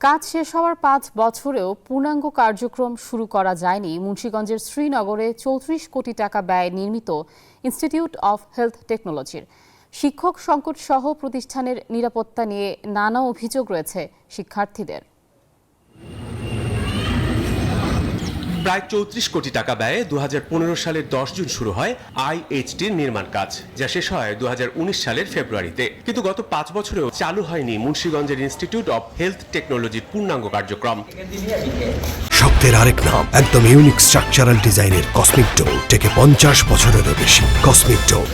কাজ শেষ হওয়ার ৫ বছরেও পূর্ণাঙ্গ কার্যক্রম শুরু করা যায়নি মুন্সিগঞ্জের শ্রীনগরে ৩৪ কোটি টাকা ব্যয়ে নির্মিত ইনস্টিটিউট অফ হেলথ টেকনোলজির। শিক্ষক সংকট সহ প্রতিষ্ঠানের নিরাপত্তা নিয়ে নানা অভিযোগ রয়েছে শিক্ষার্থীদের। প্রায় ৩৪ কোটি টাকা ব্যয়ে ২০১৫ সালের ১০ জুন শুরু হয় আইএইচটির নির্মাণ কাজ, যা শেষ হয় ২০১৯ সালের ফেব্রুয়ারিতে। কিন্তু গত ৫ বছরেও চালু হয়নি মুন্সিগঞ্জের ইনস্টিটিউট অফ হেলথ টেকনোলজির পূর্ণাঙ্গ কার্যক্রম। শক্তের আরেক নাম, একদম ইউনিক স্ট্রাকচারাল ডিজাইনের কসমিক ডোম, থেকে ৫০ বছরেরও বেশি। কসমিক ডোম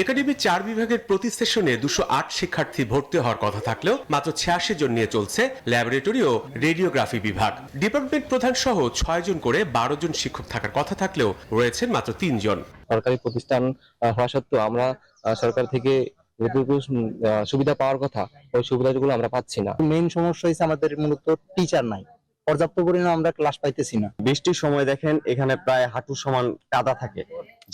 একাডেমির ৪ বিভাগের প্রতি সেশনে ২০৮ শিক্ষার্থী ভর্তি হওয়ার কথা থাকলেও মাত্র ৮৬ জন নিয়ে চলছে ল্যাবরেটরি ও রেডিওগ্রাফি বিভাগ। ডিপার্টমেন্ট প্রধান সহ ৬ জন করে ১২ জন শিক্ষক থাকার কথা থাকলেও রয়েছেন মাত্র ৩ জন। সরকারি প্রতিষ্ঠান হওয়া সত্ত্বেও আমরা সরকার থেকে যেটুকু সুবিধা পাওয়ার কথা ওই সুবিধাগুলো আমরা পাচ্ছি না। মেইন সমস্যা হচ্ছে আমাদের মূলত টিচার নাই, পর্যাপ্ত পরিমাণে আমরা ক্লাস পাইতেছি না। বৃষ্টির সময় দেখেন এখানে প্রায় হাঁটু সমান কাদা থাকে,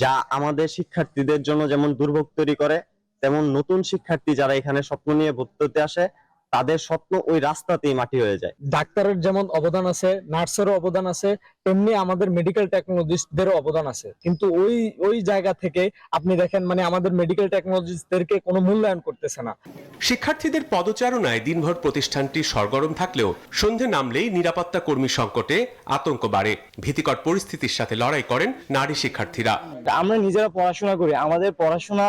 যা আমাদের শিক্ষার্থীদের জন্য যেমন দুর্ভোগ তৈরি করে, তেমন নতুন শিক্ষার্থী যারা এখানে স্বপ্ন নিয়ে ভর্তি হতে আসে তাদের স্বপ্ন ওই রাস্তাতেই মাটি হয়ে যায়। ডাক্তারের যেমন অবদান আছে, নার্সেরও অবদান আছে, তেমনি আমাদের মেডিকেল টেকনোলজিস্টদেরও অবদান আছে। কিন্তু ওই জায়গা থেকে আপনি দেখেন আমাদের মেডিকেল টেকনোলজিস্টদেরকে কোনো মূল্যায়ন করতেছে না। শিক্ষার্থীদের পদচারণায় দিনভর প্রতিষ্ঠানটি সরগরম থাকলেও সন্ধে নামলেই নিরাপত্তা কর্মী সংকটে আতঙ্ক বাড়ে। ভীতিকর পরিস্থিতির সাথে লড়াই করেন নারী শিক্ষার্থীরা। আমরা নিজেরা পড়াশোনা করি, আমাদের পড়াশোনা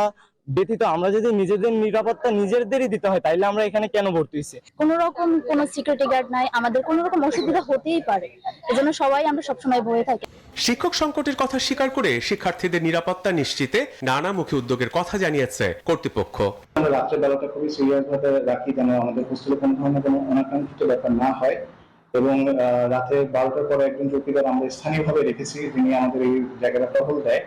ব্যতীত আমরা যদি নিজেদের নিরাপত্তা নিজেদেরই দিতে হয়, তাইলে আমরা এখানে কেন ভর্তি হয়েছি? কোনো রকম কোনো সিকিউরিটি গার্ড নাই, আমাদের কোনো রকম অসুবিধা হতেই পারে, এজন্য আমরা সবসময় ভয়ে থাকি। শিক্ষক সংকটের কথা স্বীকার করে শিক্ষার্থীদের নিরাপত্তা নিশ্চিতে নানামুখী উদ্যোগের কথা জানিয়েছে কর্তৃপক্ষ। আমরা রাত্রে বেলাটা খুবই সিরিয়াস ভাবে রাখি, যেন আমাদের হোস্টেলে কোনো ধরনের কোনো অনাকাঙ্ক্ষিত ব্যাপার না হয়। এবং রাতে 12টার পরে একজন চৌকিদার আমরা স্থানীয়ভাবে রেখেছি, যিনি আমাদের এই জায়গাটা টহল দেয়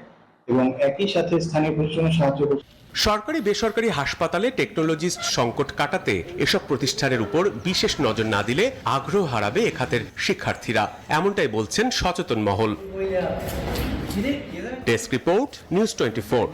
এবং একই সাথে স্থানীয় প্রশাসনের সাহায্য করছে। সরকারি বেসরকারি হাসপাতালে টেকনোলজিস্ট সংকট কাটাতে এসব প্রতিষ্ঠানের উপর বিশেষ নজর না দিলে আগ্রহ হারাবে এ খাতের শিক্ষার্থীরা, এমনটাই বলছেন সচেতন মহল। Desk report, news 24।